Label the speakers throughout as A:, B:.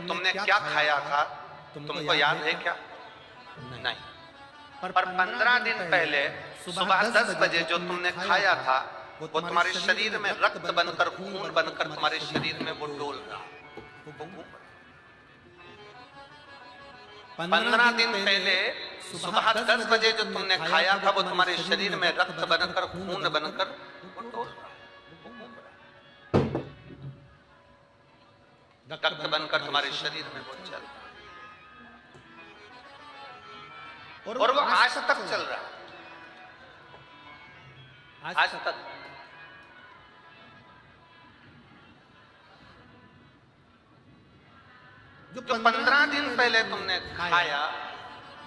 A: तुमने क्या खाया था तुमको याद है क्या? नहीं। पर 15 दिन पहले सुबह 10 बजे जो तुमने खाया था वो तुम्हारे शरीर में रक्त बनकर खून बनकर तुम्हारे शरीर में वो डोल रहा। 15 दिन पहले सुबह 10 बजे जो तुमने खाया था वो तुम्हारे शरीर में रक्त बनकर खून बनकर वो डोल रहा। रक्त बनकर तुम्हारे शरीर में वो चल रहा और वो आज तक चल रहा। आज तक जो 15 दिन पहले तुमने खाया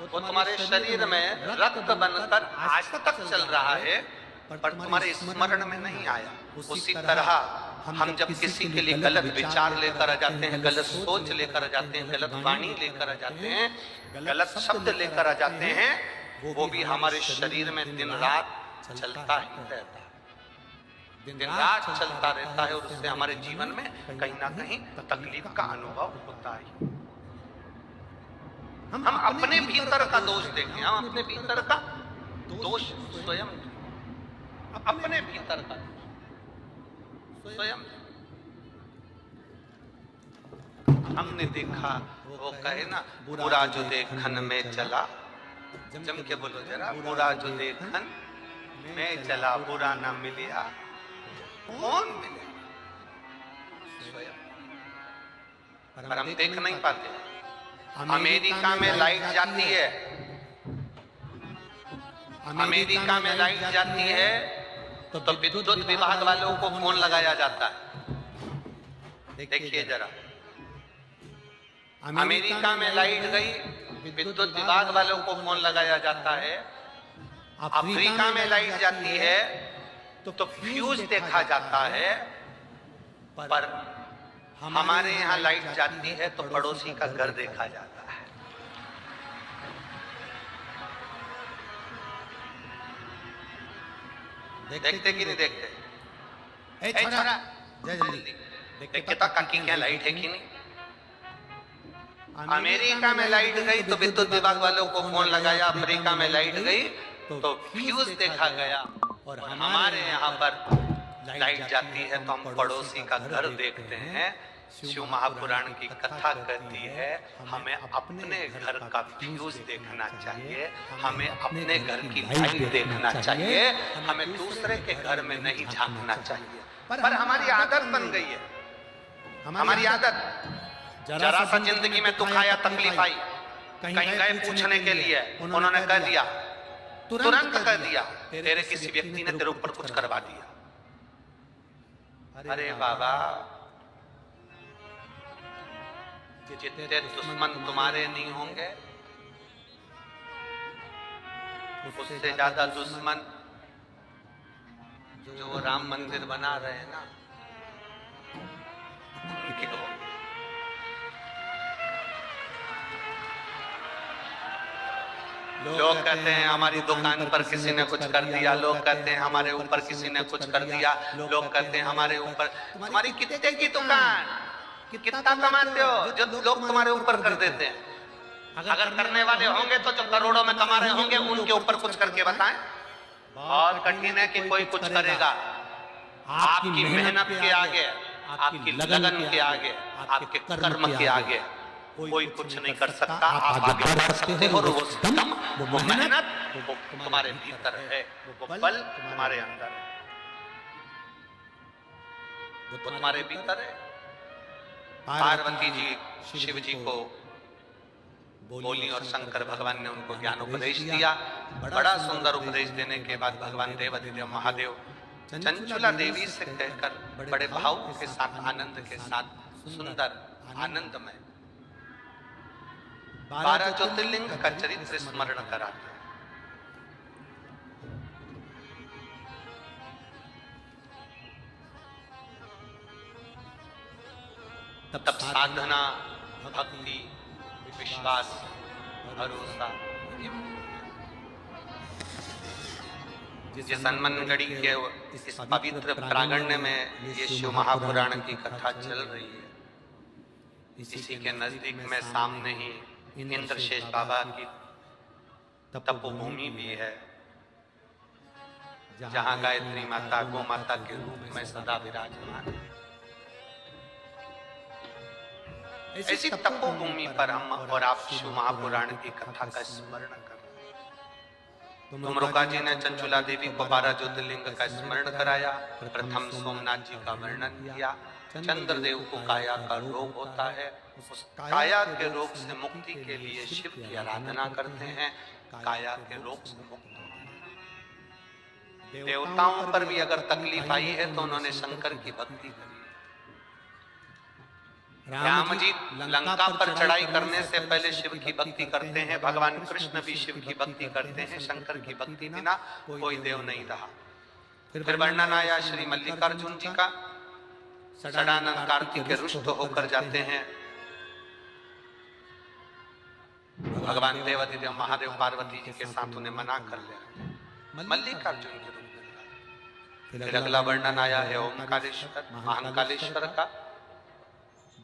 A: वो तुम्हारे शरीर में रक्त बनकर आज तक चल रहा है, पर तुम्हारे स्मरण में नहीं आया। उसी तरह हम जब किसी के लिए गलत विचार लेकर आ जाते हैं, गलत सोच लेकर आ जाते हैं, गलत वाणी लेकर आ जाते हैं, गलत शब्द लेकर आ जाते हैं, वो भी हमारे शरीर में दिन रात चलता ही रहता है, दिन रात चलता रहता है और उससे हमारे जीवन में कहीं ना कहीं तकलीफ का अनुभव होता है। हम अपने भीतर का दोष देखें, हम अपने भीतर का दोष स्वयं, अपने भीतर का स्वयं। हमने देखा वो कहे ना, बुरा जो देखन में चला, जम के बोलो जरा, बुरा जो देखन में चला बुरा ना मिलिया कौन मिले? स्वयं। पर हम देख नहीं पाते। अमेरिका में लाइट जाती है, अमेरिका में लाइट जाती है तो विद्युत विभाग वालों को फोन लगाया जाता है। देखिए जरा, अमेरिका में लाइट गई, विद्युत विभाग वालों को फोन लगाया जाता है। अफ्रीका में लाइट जाती है तो फ्यूज देखा जाता है, पर हमारे यहाँ लाइट जाती है तो पड़ोसी का घर देखा जाता है। देखते कि नहीं देखते? ए छोरा, जल्दी देखते तो काकी क्या लाइट है कि नहीं। अमेरिका में लाइट गई तो विद्युत विभाग वालों को फोन लगाया, अफ्रीका में लाइट गई तो फ्यूज देखा गया, और हमारे यहाँ पर लाइट जाती है तो हम पड़ोसी का घर देखते हैं। शिव महापुराण की कथा कहती है हमें अपने घर का फ्यूज देखना चाहिए, हमें अपने घर की लाइट देखना चाहिए, हमें दूसरे के घर में नहीं झांकना चाहिए। पर हमारी आदत बन गई है, हमारी आदत। जरा सा जिंदगी में दुख आया, तकलीफ आई, कहीं गए पूछने के लिए, उन्होंने कह दिया, तुरंत कह दिया, तेरे किसी व्यक्ति ने तेरे ऊपर कुछ करवा दिया। अरे बाबा, जितने दुश्मन तुम्हारे नहीं होंगे उससे ज्यादा दुश्मन जो राम मंदिर बना रहे हैं ना, लोग कहते हैं हमारी दुकान पर किसी ने कुछ कर दिया, लोग कहते हैं हमारे ऊपर किसी ने कुछ कर दिया, लोग कहते हैं हमारे ऊपर, तुम्हारी कितने की दुकान, कितना कमाते हो जो लोग तुम्हारे ऊपर कर देते हैं। अगर करने वाले होंगे तो जो करोड़ों में कमा रहे होंगे उनके ऊपर कुछ करके बताएं। बहुत कठिन है कि कोई कुछ करेगा। आपकी मेहनत के आगे, आपकी लगन के आगे, आपके कर्म के आगे कोई कुछ नहीं कर सकता। आप आगे बढ़ सकते हो, वो दम, वो मेहनत वो तुम्हारे भीतर है, वो बल तुम्हारे अंदर है, वो तुम्हारे भीतर है। पार्वती जी शिव जी को बोली और शंकर भगवान ने उनको ज्ञान उपदेश दिया। बड़ा सुंदर उपदेश देने के बाद भगवान देवाधिदेव महादेव चंचुला देवी से कहकर बड़े भाव के साथ, आनंद के साथ, सुंदर आनंद में 12 ज्योतिर्लिंग का चरित्र स्मरण कराते हैं। तब साधना, भक्ति, विश्वास, भरोसा, जिस हनुमानगढ़ी के इस पवित्र प्रांगण में ये शिव महापुराण की कथा चल रही है, इसी के नजदीक में सामने ही इंद्रशेष बाबा की तपोभूमि भी है, जहां गायत्री माता गौ माता के रूप में सदा विराजमान है। ऐसी तपोभूमि पर हम और आप शिव महापुराण की कथा का स्मरण कर रहे हैं। तुमरुका जी ने चंचुला देवी को 12 ज्योतिर्लिंग का स्मरण कराया। प्रथम सोमनाथ जी का वर्णन किया। चंद्रदेव को काया का रोग होता है, उस काया के रोग से मुक्ति के लिए शिव की आराधना करते हैं। काया के रोग से मुक्त देवताओं पर भी अगर तकलीफ आई है तो उन्होंने शंकर की भक्ति करी। राम जी लंका पर चढ़ाई करने से पहले शिव की भक्ति करते हैं। भगवान कृष्ण भी शिव की भक्ति करते हैं। शंकर की भक्ति बिना कोई देव नहीं रहा। फिर वर्णन आया श्री मल्लिकार्जुन जी का। षडानंद कार्तिक के रुष्ट होकर जाते हैं। भगवान देवादिदेव महादेव पार्वती जी के साथ उन्हें मना कर लिया। मल्लिकार्जुन के रूप में। फिर अगला वर्णन आया है ओमकारेश्वर महाकालेश्वर का।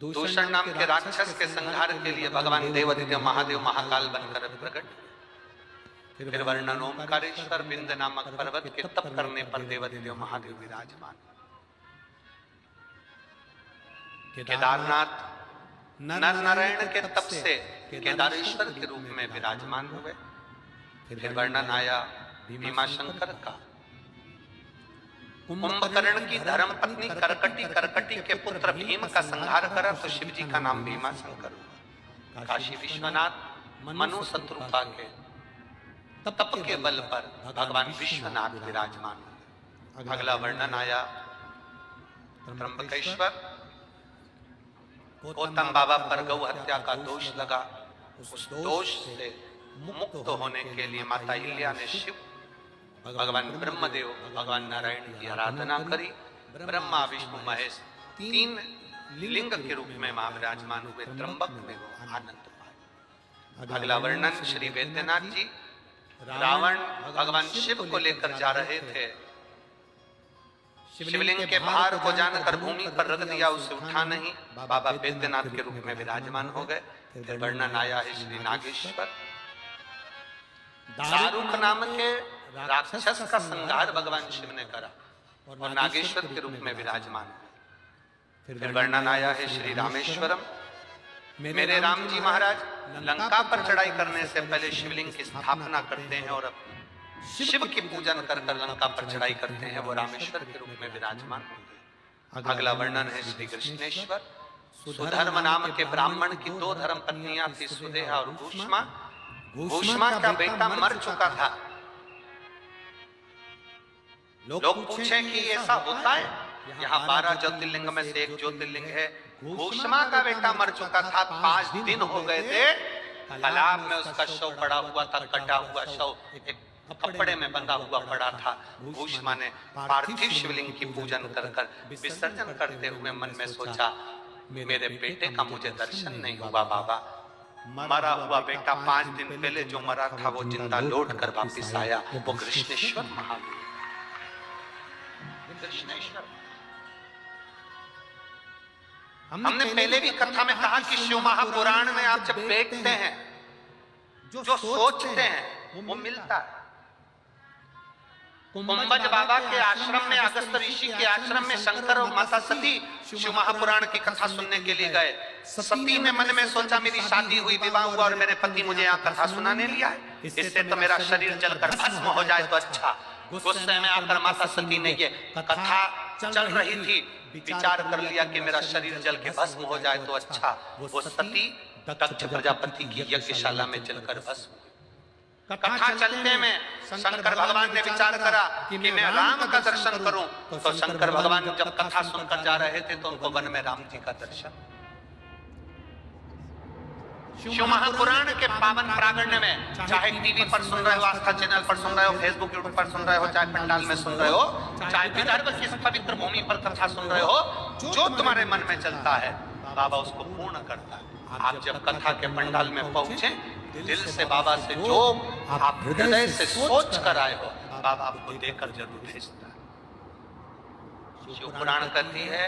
A: दूषण नाम के राक्षस के संहार के लिए भगवान देवादिदेव महादेव महाकाल बनकर प्रकट। फिर वर्णन ओमकारेश्वर बिंद नामक पर्वत के तप करने पर देवादिदेव महादेव विराजमान। केदारनाथ नर नारायण के तप से केदारेश्वर के रूप में विराजमान हुए। फिर वर्णन आया भीमाशंकर का। कुंभकर्ण की धर्म पत्नी करकटी के पुत्र भीम का संहार करा तो शिव जी का नाम भीमाशंकर हुआ। काशी विश्वनाथ मनु शत्रुपा के तप के बल पर भगवान विश्वनाथ विराजमान हुए। अगला वर्णन आया त्र्यंबकेश्वर। गौतम बाबा पर गौ हत्या का दोष लगा। उस दोष से मुक्त होने के लिए माता अहिल्या ने शिव भगवान ब्रह्मदेव भगवान नारायण की आराधना करी। ब्रह्मा विष्णु महेश 3 लिंग के रूप में महाविराजमान हुए। त्र्यंबक में वो आनंद पाए। अगला वर्णन श्री वैद्यनाथ जी। रावण भगवान शिव को लेकर जा रहे थे। शिवलिंग के भार को जानकर भूमि पर रख दिया, उसे उठा नहीं। बाबा वैद्यनाथ के रूप में विराजमान हो गए। फिर वर्णन आया है श्री नागेश्वर। दारुक नाम के राक्षस का संहार भगवान शिव ने करा और नागेश्वर के रूप में विराजमान हुए। फिर वर्णन आया है श्री रामेश्वरम। मेरे राम जी महाराज लंका पर चढ़ाई करने से पहले शिवलिंग की स्थापना करते हैं और शिव की पूजन कर लंका पर चढ़ाई करते हैं। वो रामेश्वर के रूप में विराजमान होंगे। अगला वर्णन है श्री कृष्णेश्वर। सुधर्म नाम के ब्राह्मण की 2 धर्म पत्नियां थी, सुदेहा और भूष्मा। भूष्मा का बेटा मर चुका था। लोग पूछे कि ऐसा होता है? यहाँ 12 ज्योतिर्लिंग में से एक ज्योतिर्लिंग है। भूष्मा का बेटा मर चुका था। 5 दिन हो गए थे। तालाब में उसका शव पड़ा हुआ था। कटा हुआ शव एक कपड़े में बंधा हुआ पड़ा था। भूष्मा ने पार्थिव शिवलिंग की पूजन कर विसर्जन करते हुए मन में सोचा, मेरे बेटे का मुझे दर्शन नहीं हुआ बाबा। मरा हुआ बेटा 5 दिन पहले जो मरा था वो जिंदा लौट कर वापिस आया। वो कृष्णेश्वर महावीर। कृष्णेश्वर हमने पहले भी कथा में कहा कि शिव महापुराण में आप जब देखते हैं, जो सोचते हैं वो मिलता है। कुंभज बाबा के आश्रम में, अगस्त ऋषि के आश्रम में शंकर और माता सती शिव महापुराण की कथा सुनने के लिए गए। सती ने मन में सोचा, मेरी शादी हुई, विवाह हुआ और मेरे पति मुझे यहाँ कथा सुनाने लिया है, इससे तो मेरा शरीर जलकर भस्म हो जाए तो अच्छा। गुस्से में आकर माता सती ने ये कथा चल रही थी, विचार कर लिया कि मेरा शरीर जल के भस्म हो जाए तो अच्छा। वो सती दक्ष प्रजापति की यज्ञशाला में जलकर भस्म। कथा चलते में शंकर भगवान ने विचार करा कि मैं राम का दर्शन करूं। तो शंकर भगवान जब कथा सुनकर जा रहे थे तो उनको वन में राम जी का दर्शन। शिव महापुराण के पावन प्रांगण में, चाहे टीवी पर सुन रहे हो, आस्था चैनल पर सुन रहे हो, फेसबुक यूट्यूब पर सुन रहे हो, चाहे पंडाल में सुन रहे हो, चाहे विदर्भ की पवित्र भूमि पर कथा सुन रहे हो, जो तुम्हारे मन में चलता है बाबा उसको पूर्ण करता है। आप जब कथा के पंडाल में पहुंचे, दिल से बाबा से जो आप हृदय से सोच कर आए हो, बाबा आपको देकर जरूर भेजता है। शिव पुराण कहती है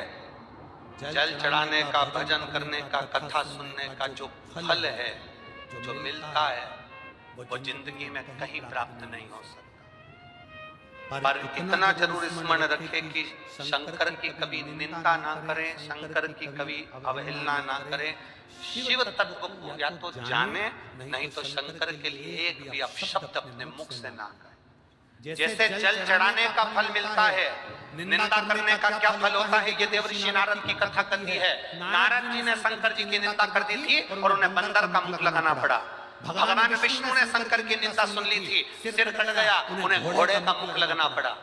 A: जल चढ़ाने का, भजन करने का, कथा सुनने का जो फल है, जो मिलता है, वो जिंदगी में कहीं प्राप्त नहीं हो सकता। पर इतना जरूर स्मरण रखें कि शंकर की कभी निंदा ना करें, शंकर की कभी अवहेलना ना करें। शिव तत्व को या तो जाने, नहीं तो शंकर के लिए एक भी अपशब्द अपने मुख से ना करें। जैसे जल चढ़ाने का फल मिलता है, निंदा करने का क्या फल होता है, ये देवर्षि नारद की कथा कहती है। नारद जी ने शंकर जी की निंदा कर दी थी और उन्हें बंदर का मुख लगाना पड़ा। भगवान विष्णु ने शंकर की निंदा सुन ली थी, सिर कट गया, उन्हें घोड़े का मुख लगना पड़ा।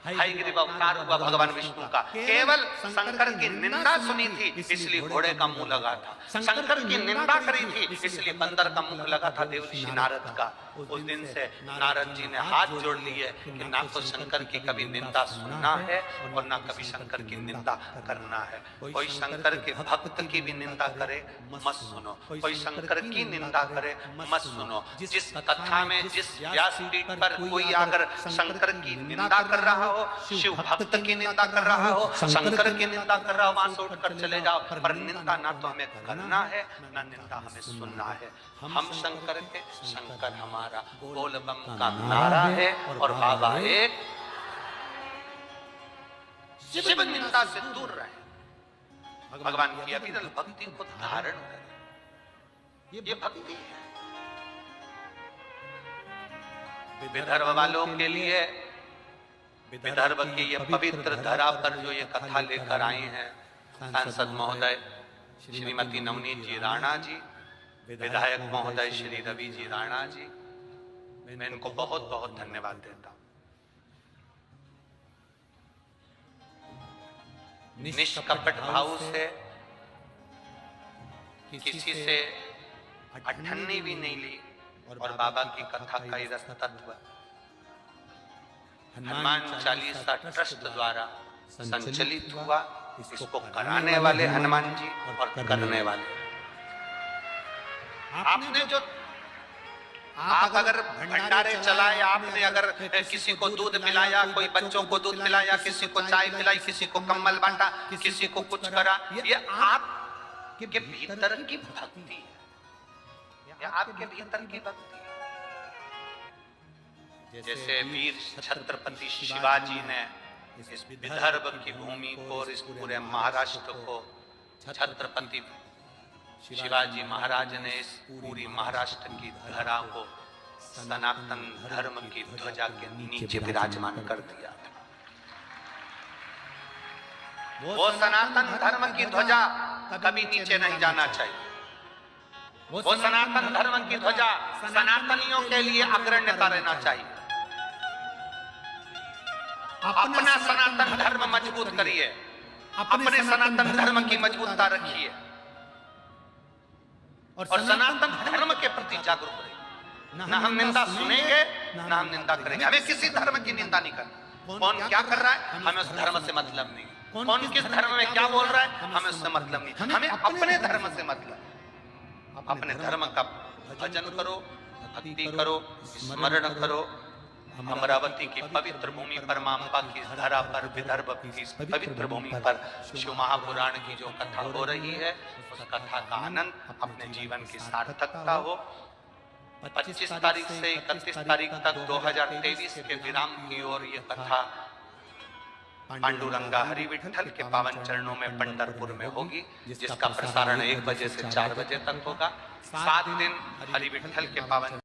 A: हयग्रीव अवतार हुआ भगवान विष्णु का, केवल शंकर की निंदा सुनी थी इसलिए घोड़े का मुंह लगा था, शंकर की निंदा करी थी इसलिए बंदर का मुख लगा था देवर्षि नारद का। उस दिन से नारद जी ने हाथ जोड़ लिए कि ना तो शंकर की कभी निंदा सुनना है और ना कभी शंकर की निंदा करना है। कोई शंकर के भक्त की भी निंदा करे मत सुनो, कोई शंकर की निंदा करे मत सुनो। जिस कथा में, जिस व्यासपीठ पर कोई अगर शंकर की निंदा कर रहा हो, शिव भक्त की निंदा कर रहा हो, शंकर की निंदा कर रहा हो, वहां से उठकर चले जाओ। पर निंदा ना तो हमें करना है, ना निंदा हमें सुनना है। हम शंकर के, शंकर हमारा, बोल बम का नारा है और बाबा एक। शिव निंदा से दूर रहे, भगवान की अविरल भक्ति को धारण करें, ये भक्ति है। विदर्भ वालों के लिए, विदर्भ की ये पवित्र धरा पर जो ये कथा लेकर आए हैं सांसद महोदय श्रीमती नवनीत जी राणा जी, विधायक महोदय श्री रवि जी राणा जी, मैं इनको बहुत बहुत धन्यवाद देता हूं। निष्कपट भाव से, किसी से अठन्नी भी नहीं ली और बाबा की कथा का ये रस तत्व हनुमान चालीसा ट्रस्ट द्वारा संचालित हुआ। इसको कराने वाले हनुमान जी और करने वाले आपने। जो आप अगर भंडारे चलाए, आपने अगर किसी को दूध पिलाया, कोई बच्चों को दूध पिलाया, किसी को चाय पिलाई, किसी को कम्बल बांटा, किसी को कुछ करा, ये आपके भीतर की भक्ति है, ये आपके भीतर की भक्ति है। जैसे वीर छत्रपति शिवाजी ने इस विदर्भ की भूमि को और इस पूरे महाराष्ट्र को, छत्रपति शिवाजी महाराज ने इस पूरी महाराष्ट्र की धरा को सनातन धर्म की ध्वजा के नीचे विराजमान कर दिया था। वो सनातन धर्म की ध्वजा कभी नीचे नहीं जाना चाहिए। वो सनातन धर्म की ध्वजा सनातनियों के लिए अग्रण्यता रहना चाहिए। अपना सनातन धर्म मजबूत करिए, अपने सनातन धर्म की मजबूतता रखिए और सनातन धर्म के प्रति जागरूक रहिए। ना हम निंदा सुनेंगे, ना हम निंदा करेंगे। हमें किसी धर्म की निंदा नहीं करनी। कौन क्या कर रहा है, हमें उस धर्म से मतलब नहीं। कौन किस धर्म में क्या बोल रहा है, हमें उससे मतलब नहीं। हमें अपने धर्म से मतलब। अपने धर्म का भजन करो, भक्ति करो, स्मरण करो। अमरावती की पवित्र भूमि पर, मां अंबा की धरा पर, विदर्भ की पवित्र भूमि पर शिव महापुराण की जो कथा हो रही है, उस कथा का आनंद, अपने जीवन की सार्थकता हो। 25 तारीख से 31 तारीख तक 2023 के विराम की ओर ये कथा पांडुरंगा हरि विठल के पावन चरणों में पंढरपुर में होगी, जिसका प्रसारण 1 बजे से 4 बजे तक होगा। 7 दिन हरि विठल के पावन